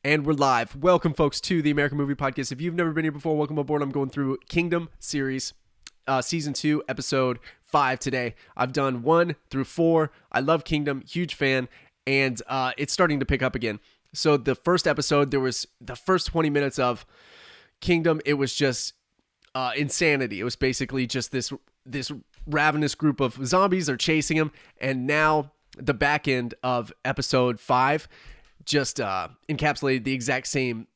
And we're live. Welcome, folks, to the American Movie Podcast. If you've never been here before, welcome aboard. I'm going through Kingdom series, season 2, episode 5 today. I've done 1 through 4. I love Kingdom, huge fan, and it's starting to pick up again. So the first episode, there was the first 20 minutes of Kingdom. It was just insanity. It was basically just this ravenous group of zombies are chasing him, and now the back end of episode 5 just encapsulated the exact same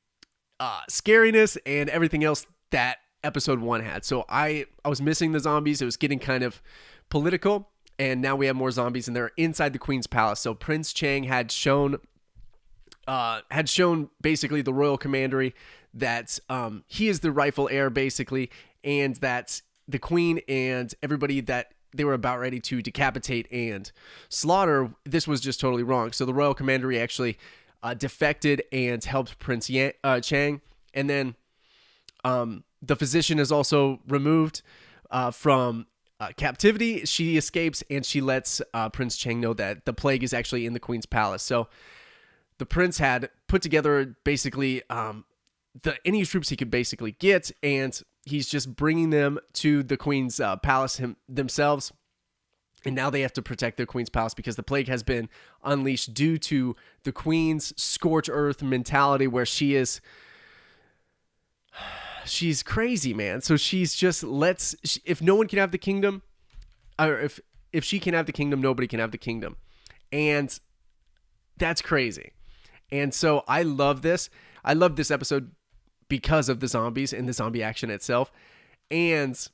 scariness and everything else that episode 1 had. So I was missing the zombies. It was getting kind of political, and now we have more zombies, and they're inside the Queen's palace. So Prince Chang had shown basically the royal commandery that he is the rightful heir, basically, and that the Queen and everybody that they were about ready to decapitate and slaughter, this was just totally wrong. So the royal commandery actually defected and helped Prince Chang. And then the physician is also removed from captivity. She escapes, and she lets Prince Chang know that the plague is actually in the Queen's palace. So the prince had put together basically any troops he could basically get, and he's just bringing them to the Queen's palace themselves. And now they have to protect the Queen's palace because the plague has been unleashed due to the Queen's scorched earth mentality, where she's crazy, man. So she's just if no one can have the kingdom, or if she can have the kingdom, nobody can have the kingdom. And that's crazy. And so I love this. I love this episode because of the zombies and the zombie action itself, and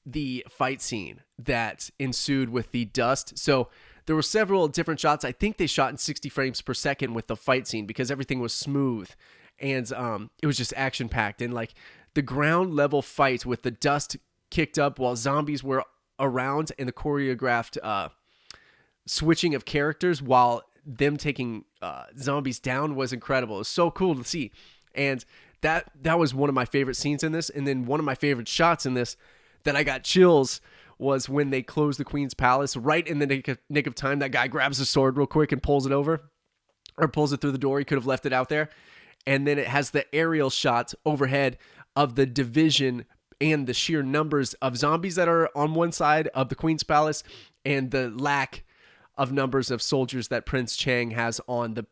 the fight scene that ensued with the dust. So there were several different shots. I think they shot in 60 frames per second with the fight scene because everything was smooth, and it was just action packed. And like the ground level fight with the dust kicked up while zombies were around, and the choreographed switching of characters while them taking zombies down was incredible. It was so cool to see. And that was one of my favorite scenes in this. And then one of my favorite shots in this that I got chills was when they closed the Queen's palace right in the nick of time. That guy grabs a sword real quick and pulls it over, or pulls it through the door. He could have left it out there. And then it has the aerial shot overhead of the division and the sheer numbers of zombies that are on one side of the Queen's palace, and the lack of numbers of soldiers that Prince Chang has on the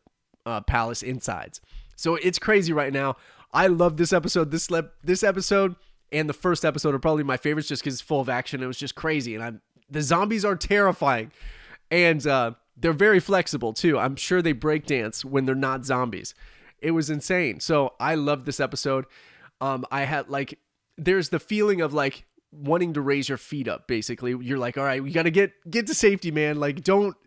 palace insides. So it's crazy right now. I love this episode. This episode and the first episode are probably my favorites just because it's full of action. It was just crazy. And the zombies are terrifying. And they're very flexible too. I'm sure they break dance when they're not zombies. It was insane. So I love this episode. I had there's the feeling of wanting to raise your feet up. Basically, you're like, all right, we got to get to safety, man. Like, don't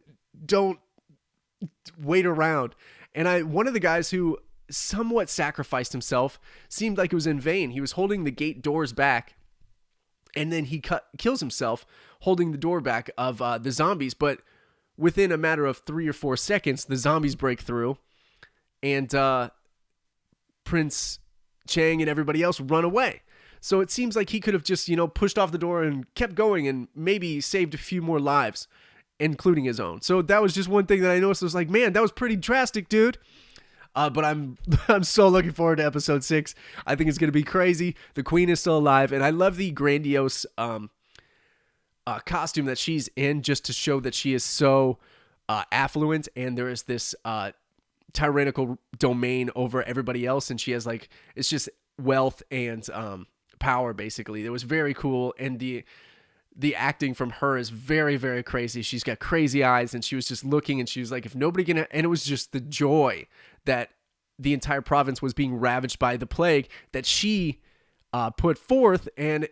wait around. And one of the guys who somewhat sacrificed himself, seemed like it was in vain. He was holding the gate doors back, and then he kills himself holding the door back of the zombies. But within a matter of 3 or 4 seconds, the zombies break through, and Prince Chang and everybody else run away. So it seems like he could have just, pushed off the door and kept going and maybe saved a few more lives, including his own. So that was just one thing that I noticed. I was like, man, that was pretty drastic, dude. But I'm so looking forward to episode 6. I think it's going to be crazy. The Queen is still alive, and I love the grandiose costume that she's in, just to show that she is so affluent, and there is this tyrannical domain over everybody else, and she has it's just wealth and power, basically. It was very cool, and the acting from her is very, very crazy. She's got crazy eyes, and she was just looking, and she was like, if nobody can, and it was just the joy that the entire province was being ravaged by the plague that she put forth, and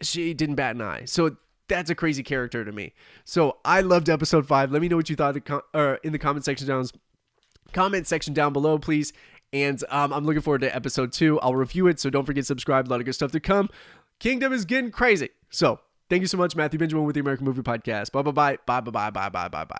she didn't bat an eye. So that's a crazy character to me. So I loved episode 5. Let me know what you thought in the comment section down below, please. And I'm looking forward to episode 2. I'll review it, so don't forget to subscribe. A lot of good stuff to come. Kingdom is getting crazy. So thank you so much, Matthew Benjamin with the American Movie Podcast. Bye.